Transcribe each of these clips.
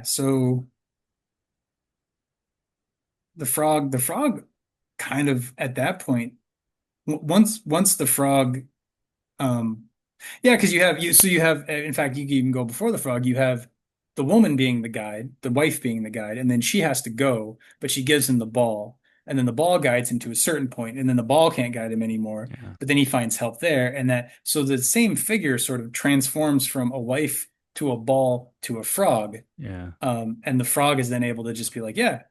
So the frog kind of at that point, once the frog, um, yeah, because you have, in fact, you can even go before the frog. You have the woman being the guide, the wife being the guide, and then she has to go, but she gives him the ball, and then the ball guides him to a certain point, and then the ball can't guide him anymore. Yeah. But then he finds help there, and that so the same figure sort of transforms from a wife to a ball to a frog. Yeah. And the frog is then able to just be like, yeah,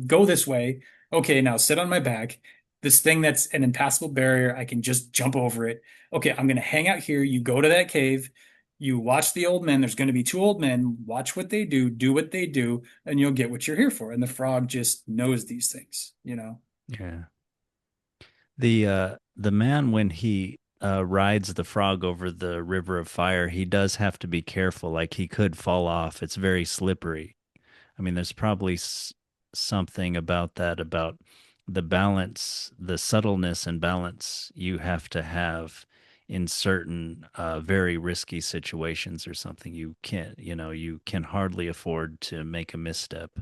go this way. Okay, now sit on my back. This thing that's an impassable barrier, I can just jump over it. Okay, I'm gonna hang out here. You go to that cave. You watch the old men. There's going to be two old men. Watch what they do what they do, and you'll get what you're here for. And the frog just knows these things, you know? Yeah. The man when he rides the frog over the river of fire, he does have to be careful. Like he could fall off. It's very slippery. I mean, there's probably something about that, about the balance, the subtleness and balance you have to have in certain very risky situations or something. You can hardly afford to make a misstep.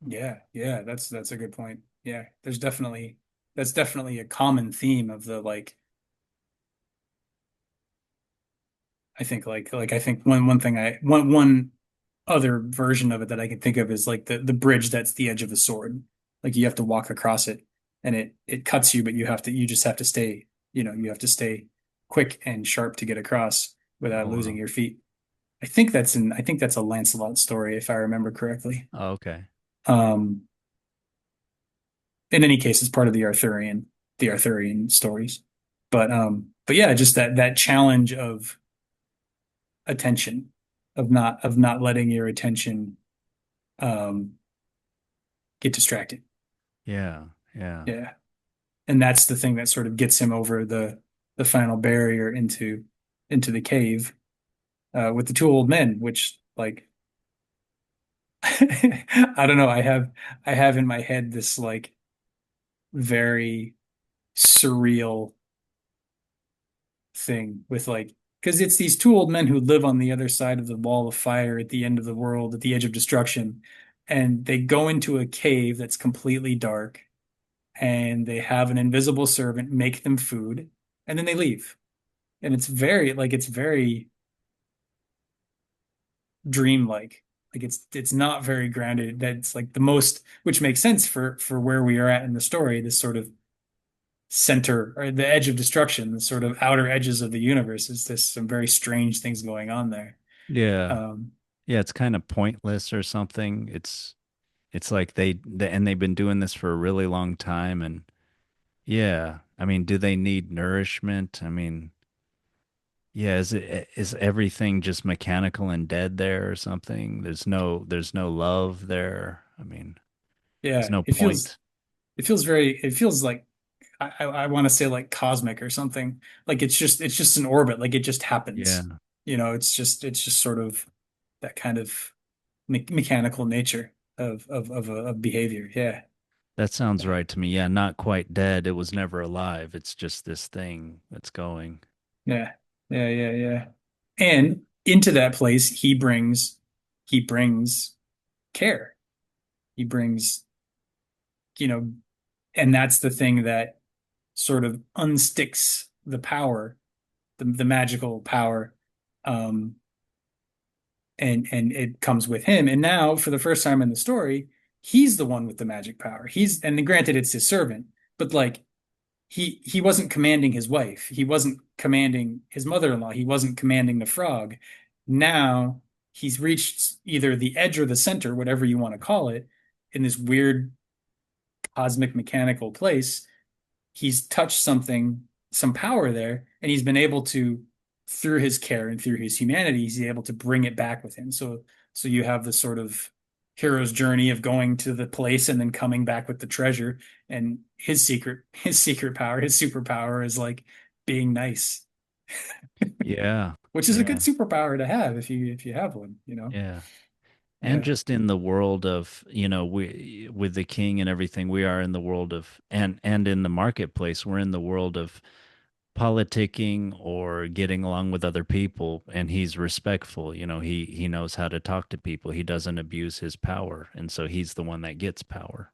Yeah, yeah, that's a good point. Yeah, that's definitely a common theme of the like I think one thing I one other version of it that I can think of is like the bridge that's the edge of a sword. Like you have to walk across it and it cuts you, but you just have to stay, you have to stay quick and sharp to get across without Oh, losing wow. your feet. I think that's a Lancelot story if I remember correctly. Oh, okay. Um, in any case, it's part of the Arthurian stories. But yeah, just that challenge of attention, of not letting your attention um get distracted. Yeah. Yeah. Yeah. And that's the thing that sort of gets him over the final barrier into the cave with the two old men, which like I don't know, I have in my head this like very surreal thing with like because it's these two old men who live on the other side of the wall of fire at the end of the world, at the edge of destruction, and they go into a cave that's completely dark, and they have an invisible servant make them food, and then they leave. And it's very dreamlike. Like it's not very grounded. That's like the most, which makes sense for where we are at in the story, this sort of center or the edge of destruction, the sort of outer edges of the universe. Is this some very strange things going on there? Yeah. Um, Yeah, it's kind of pointless or something. It's like and they've been doing this for a really long time and yeah, I mean, do they need nourishment? I mean, yeah, is everything just mechanical and dead there or something? There's no love there. I mean, there's yeah, no point. it feels like I want to say like cosmic or something. Like it's just an orbit. Like it just Yeah, happens. It's just sort of that kind of mechanical nature of behavior. Yeah. that sounds Yeah. right to me. Yeah, not quite dead. It was never alive. It's just this thing that's going. Yeah. Yeah. Yeah. Yeah. And into that place, he brings care. He brings, you know, and that's the thing that sort of unsticks the power, the magical power. Um, and it comes with him. And now, for the first time in the story, he's the one with the magic power. And granted, it's his servant, but like he wasn't commanding his wife. He wasn't commanding his mother-in-law. He wasn't commanding the frog. Now he's reached either the edge or the center, whatever you want to call it, in this weird cosmic mechanical place. He's touched something, some power there, and he's been able to, through his care and through his humanity, he's able to bring it back with him. So you have the sort of hero's journey of going to the place and then coming back with the treasure. And his secret power, his superpower is like being nice, Yeah, which is a good yeah, superpower to have if you have one, you know? yeah. And Yeah. just in the world of, we with the king and everything, we are in the world of and in the marketplace, we're in the world of politicking or getting along with other people, and he's respectful. He knows how to talk to people. He doesn't abuse his power, and so he's the one that gets power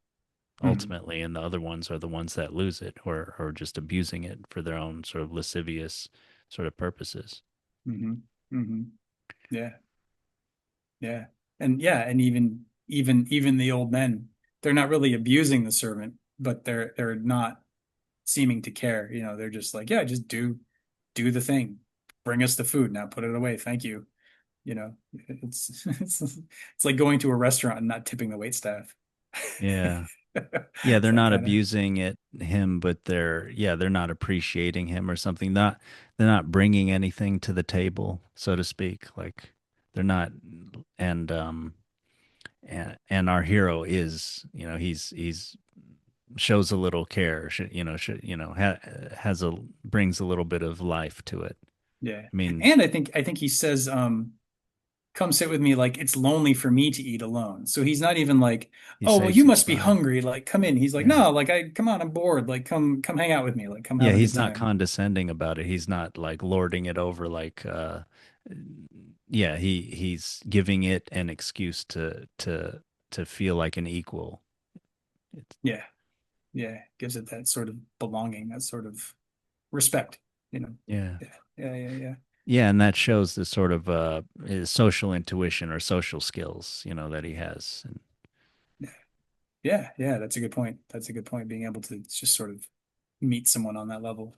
Mm-hmm. ultimately, and the other ones are the ones that lose it, or just abusing it for their own sort of lascivious sort of purposes. Mm-hmm. Mm-hmm. Yeah. Yeah. And yeah, and even the old men, they're not really abusing the servant, but they're not seeming to care. They're just like, yeah, just do the thing. Bring us the food. Now put it away. Thank you. It's like going to a restaurant and not tipping the wait staff. Yeah. Yeah, they're It's that not kind of abusing him, but they're not appreciating him or something. They're not bringing anything to the table, so to speak. Like they're not, and and our hero is, he's shows a little care, has a brings a little bit of life to it. yeah. I mean, And I think he says, come sit with me, like it's lonely for me to eat alone. So he's not even like, he oh, well, you saves his must be spot. hungry, like come in. He's like, Yeah. no, like I come on, I'm bored, like come hang out with me, like come Yeah, have a he's good not time. condescending about it. He's not like lording it over like yeah, he's giving it an excuse to feel like an equal. It's, Yeah, yeah, gives it that sort of belonging, that sort of respect, you know. yeah. Yeah, yeah, yeah, yeah. Yeah, and that shows the sort of his social intuition or social skills, that he has. And Yeah, yeah, yeah, that's a good point. That's a good point, being able to just sort of meet someone on that level.